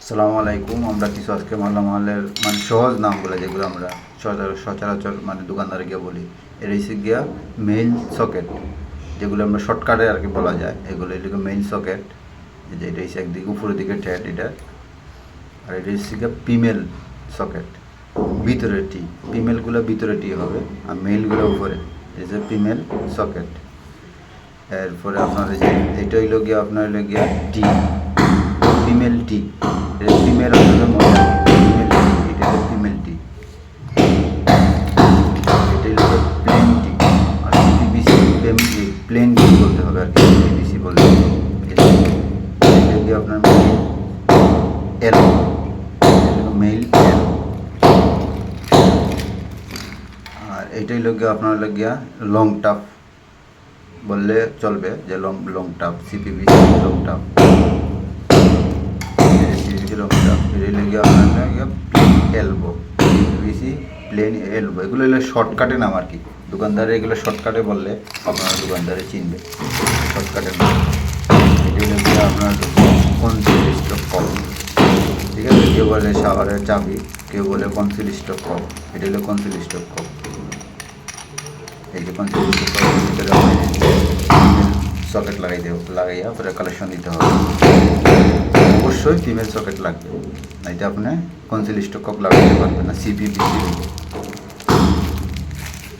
আসসালামু আলাইকুম। আমরা কিছু আজকে মালামালের মানে সহজ নামগুলো যেগুলো আমরা সচরাচর মানে দোকানদারে গিয়ে বলি, এর হচ্ছে গিয়া মেইন সকেট, যেগুলো আমরা শর্টকাটে আর কি বলা যায়, এগুলো এটাকে মেইন সকেট। যে এটা হচ্ছে একদিকে উপরের দিকে ট্যাট এটা, আর এটা হচ্ছে গিয়া ফিমেল সকেট, ভিতরে টি। ফিমেলগুলো ভিতরে টি হবে আর মেলগুলো উপরে, এটা হচ্ছে ফিমেল সকেট। এরপরে আপনার এই যে এটা হইলো গিয়া আপনার হইলো গিয়া টি, ফিমেল টি। এটা ফিমেল আসলে মহিলা, ফিমেল টি, এটা হলো ফিমেল টি। এটা হলো প্লেন টি, আর সিপিবিসি প্লেন টি বলতে হবে আর কি, সিপিবিসি বলতে হবে। এটা কি আপনার এল, মেল এল। আর এইটাই লোক আপনার লোক গিয়া লং টাপ বললে চলবে, যে long long tap, CPBC long tap, CPBC long tap. এটাই লোক আপনার plain elbow, CPBC plain elbow. এগুলো হলো শর্টকাটে নাম আর কি, দোকানদারে এগুলো শর্টকাটে বললে আপনারা দোকানদারে চিনবে, শর্টকাটের নাম। এটি হলো গিয়ে আপনার কনসিল স্টক কপ, ঠিক আছে? কেউ বলে শাওয়ারের চাবি, কেউ বলে কনসিল স্টক কপ। এটা হলো কনসিল স্টক কপ। এই যে কনসিল স্টক কপের ভিতরে সকেট লাগাইয়া পরে কালেকশন দিতে হবে। অবশ্যই ফিমেল সকেট লাগবে, নাইতে আপনি কনসিল স্টক কপ লাগাতে পারবেন না, সিপিবিসি।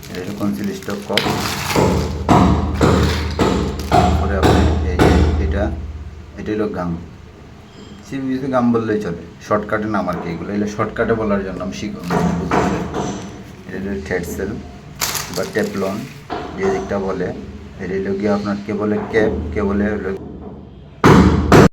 এটা হলো কনসিল স্টক কপ। তারপরে আপনি এই যে এটা হলো গাম, সিপিবিসি গাম বললেই চলে, শর্টকাটে নাম আর কি। এগুলো এগুলো শর্টকাটে বলার জন্য আমি বুঝতে। এটা হলো থ্রেড সেল বা টেপলন, যে দিকটা বলে। এটা হলো গিয়ে আপনার কে বলে ক্যাপ, কে বলে